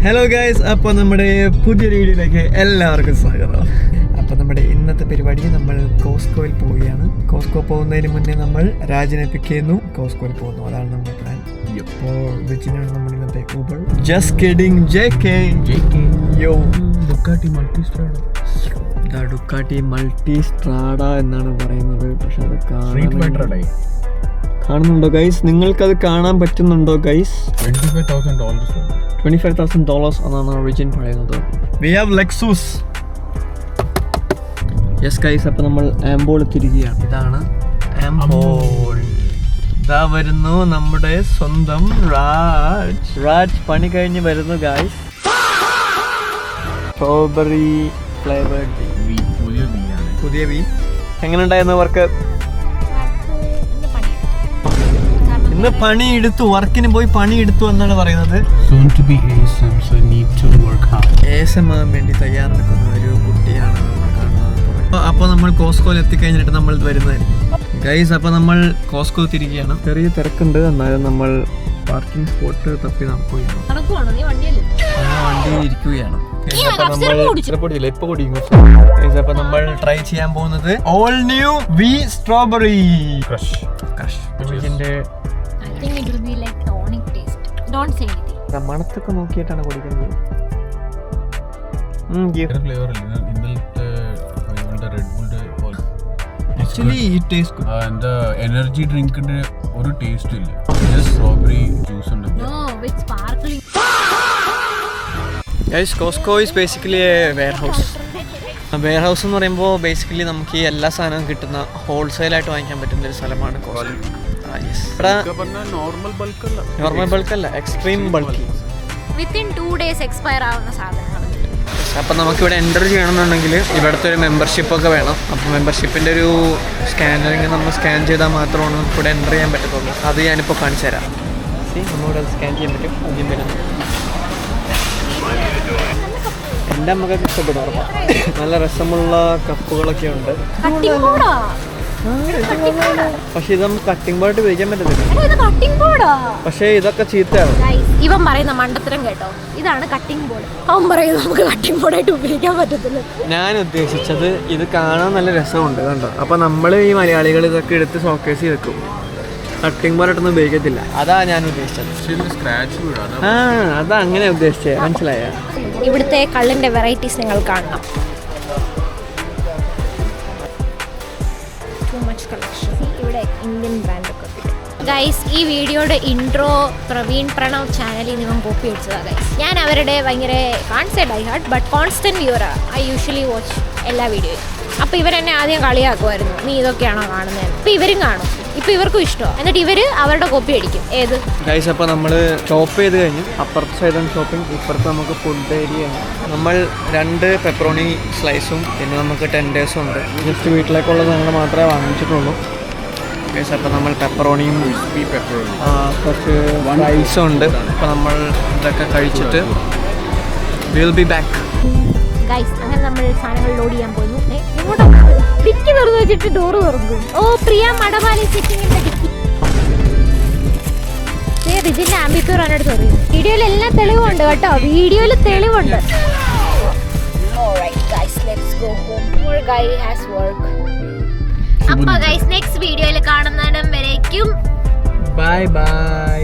Hello guys, അപ്പോൾ നമ്മുടെ പുതിയൊരു വീഡിയോയിലേക്ക് എല്ലാവർക്കും സ്വാഗതം. അപ്പോൾ നമ്മുടെ ഇന്നത്തെ പരിപാടി നമ്മൾ കോസ്കോയിൽ പോവുകയാണ്. കോസ്കോ പോകുന്നതിന് മുന്നേ നമ്മൾ രാജിനെ പിക്ക് ചെയ്യുന്നു, കോസ്കോയിൽ പോകുന്നു. അതാണ് നമ്മുടെ പ്ലാൻ. ഇപ്പോൾ വിളിച്ചിട്ടാണ് നമ്മൾ ഇന്നത്തെ ഊബർ. ജസ്റ്റ് കിഡിങ്, യോ ഡുക്കാട്ടി മൾട്ടി സ്ട്രാഡ എന്നാണ് പറയുന്നത്. പക്ഷെ അത് കാണുന്നുണ്ടോ ഗൈസ്? നിങ്ങൾക്കത് കാണാൻ പറ്റുന്നുണ്ടോ ഗൈസ്? $25,000 എന്നാണ് ഒറിജിൻ പറയുന്നത്. We have Lexus. Yes guys, അപ്പോൾ നമ്മൾ ആംബോൾ എത്തിയിരിക്കുകയാണ്. ഇതാണ് ആംബോൾ. ഇതാ വരുന്നു നമ്മുടെ സ്വന്തം രാജ് പണി കഴിഞ്ഞ് വരുന്നു ഗൈസ്. സ്ട്രോബെറി ഫ്ലേവേർഡ് പുതിയ വി. എങ്ങനെ ഉണ്ടായിരുന്നു വർക്ക്? ഇന്ന് പണിയെടുത്തു, വർക്കിന് പോയി പണിയെടുത്തു എന്നാണ് പറയുന്നത്. ASM ആകാൻ വേണ്ടി തയ്യാറെടുക്കുന്ന ഒരു കുട്ടിയാണ് നമ്മൾ കാണുന്നത്. അപ്പോൾ നമ്മൾ കോസ്കോയിൽ എത്തിക്കഴിഞ്ഞിട്ട് നമ്മൾ വരുന്നതായിരിക്കും ഗൈസ്. അപ്പോൾ നമ്മൾ കോസ്കോ തിരികെയാണ്. ചെറിയ തിരക്കുണ്ട്, എന്നാലും നമ്മൾ പാർക്കിംഗ് സ്പോട്ട് തപ്പി പോയി വണ്ടിയിൽ ഇരിക്കുകയാണ്. അപ്പൊ നമ്മൾ ട്രൈ ചെയ്യാൻ പോകുന്നത് all new V strawberry crush. മണത്തൊക്കെ നോക്കിയിട്ടാണ് കുടിക്കുന്നത്. എനർജി ഡ്രിങ്കിന്റെ ഒരു ടേസ്റ്റ് ഇല്ല, സ്ട്രോബെറി ജ്യൂസ് ഉണ്ട്. Costco is basically a warehouse. Warehouse എന്ന് പറയുമ്പോൾ ബേസിക്കലി നമുക്ക് ഈ എല്ലാ സാധനവും കിട്ടുന്ന ഹോൾസെയിലായിട്ട് വാങ്ങിക്കാൻ പറ്റുന്ന ഒരു സ്ഥലമാണ് കോസ്കോ. നോർമൽ ബൾക്കല്ല, extreme bulky. Within 2 days expire ആവുന്ന സാധനങ്ങൾ. അപ്പം നമുക്കിവിടെ എൻ്റർ ചെയ്യണമെന്നുണ്ടെങ്കിൽ ഇവിടുത്തെ ഒരു മെമ്പർഷിപ്പൊക്കെ വേണം. അപ്പോൾ മെമ്പർഷിപ്പിൻ്റെ ഒരു സ്കാനറിങ് നമ്മൾ സ്കാൻ ചെയ്താൽ മാത്രമാണ് നമുക്കിവിടെ എൻ്റർ ചെയ്യാൻ പറ്റത്തുള്ളൂ. അത് ഞാനിപ്പോൾ കാണിച്ചു തരാം. നമ്മളിവിടെ സ്കാൻ ചെയ്യാൻ പറ്റും. ആദ്യം വരുന്നത് എൻ്റെ അമ്മക്കൊക്കെ ഇഷ്ടപ്പെടും. നല്ല രസമുള്ള കപ്പുകളൊക്കെ ഉണ്ട്. പക്ഷെ ഇത് നമുക്ക് കട്ടിംഗ് ബോർഡ് ഉപയോഗിക്കാൻ പറ്റത്തില്ല. പക്ഷെ ഇതൊക്കെ ചീത്തയാണ്. ഇവൻ പറയുന്ന മണ്ടത്തരം കേട്ടോ, ഇതാണ് കട്ടിംഗ് ബോർഡ്. അവൻ പറയുന്നത് നമുക്ക് കട്ടിംഗ് ബോർഡായിട്ട് ഉപയോഗിക്കാൻ പറ്റത്തില്ല. ഞാൻ ഉദ്ദേശിച്ചത് ഇത് കാണാൻ നല്ല രസമുണ്ട് കണ്ടോ. അപ്പൊ നമ്മൾ ഈ മലയാളികൾ ഇതൊക്കെ എടുത്ത് ഷോക്കേസ് വെക്കും, കട്ടിംഗ് ബോർഡായിട്ടൊന്നും ഉപയോഗിക്കത്തില്ല. അതാ ഞാൻ ഉദ്ദേശിച്ചത്. അതാ അങ്ങനെ ഉദ്ദേശിച്ചത്, മനസ്സിലായ? ഇവിടുത്തെ കള്ളിന്റെ വെറൈറ്റീസ് നിങ്ങൾ കാണണം. ഇവിടെ ഇന്ത്യൻ ബ്രാൻഡൊക്കെ ഗൈസ്. ഈ വീഡിയോയുടെ ഇൻട്രോ പ്രവീൺ പ്രണവ് ചാനലിൽ നിന്നും കോപ്പി അടിച്ചതാണ് ഗൈസ്. ഞാൻ അവരുടെ ഭയങ്കര കാൺസേ ഡൈ ഹാർട്ട് ബട്ട് കോൺസ്റ്റന്റ് വ്യൂവറാണ്. ഐ യൂഷ്വലി വാച്ച് എല്ലാ വീഡിയോയും. അപ്പോൾ ഇവരെന്നെ ആദ്യം കളിയാക്കുമായിരുന്നു, നീ ഇതൊക്കെയാണോ കാണുന്നത്. ഇപ്പോൾ ഇവരും കാണും, ഇപ്പോൾ ഇവർക്കും ഇഷ്ടമാണ്. എന്നിട്ട് ഇവർ അവരുടെ കോപ്പി അടിക്കും. ഏത് ഗൈസ്? അപ്പോൾ നമ്മൾ ഷോപ്പ് ചെയ്ത് കഴിഞ്ഞു. അപ്പുറത്തെ സൈഡാണ് ഷോപ്പിംഗ്, ഇപ്പുറത്ത് നമുക്ക് ഫുഡ് ഏരിയയാണ്. നമ്മൾ 2 പെപ്പറോണി സ്ലൈസും പിന്നെ നമുക്ക് ടെൻഡേഴ്സും ഉണ്ട്. ജസ്റ്റ് വീട്ടിലേക്കുള്ള സാധനങ്ങൾ മാത്രമേ വാങ്ങിച്ചിട്ടുള്ളൂ ഗൈസ്. അപ്പോൾ നമ്മൾ പെപ്പറോണിയും കുറച്ച് റൈസും ഉണ്ട്. അപ്പോൾ നമ്മൾ ഇതൊക്കെ കഴിച്ചിട്ട് വിൽ ബി ബാക്ക് ഗൈസ്. അങ്ങനെ നമ്മൾ സാധനങ്ങൾ ലോഡ് ചെയ്യാൻ പോകുന്നു. ഡിക്കി തുറന്നു വെച്ചിട്ട് ഡോറ് തുറക്കും. ഓ പ്രിയ മടമാലി സിറ്റിങ്ങിന്റെ ഡിക്കി. ഇതിന്റെ ആംബിപ്യൂർ എന്നോട് പറയും. വീഡിയോയിൽ എല്ലാം തെളിവുണ്ട് കേട്ടോ, വീഡിയോയിൽ തെളിവുണ്ട്. അപ്പൊ ഗൈസ് നെക്സ്റ്റ് വീഡിയോയിൽ കാണുന്നിടം വരേക്കും ബൈ ബൈ.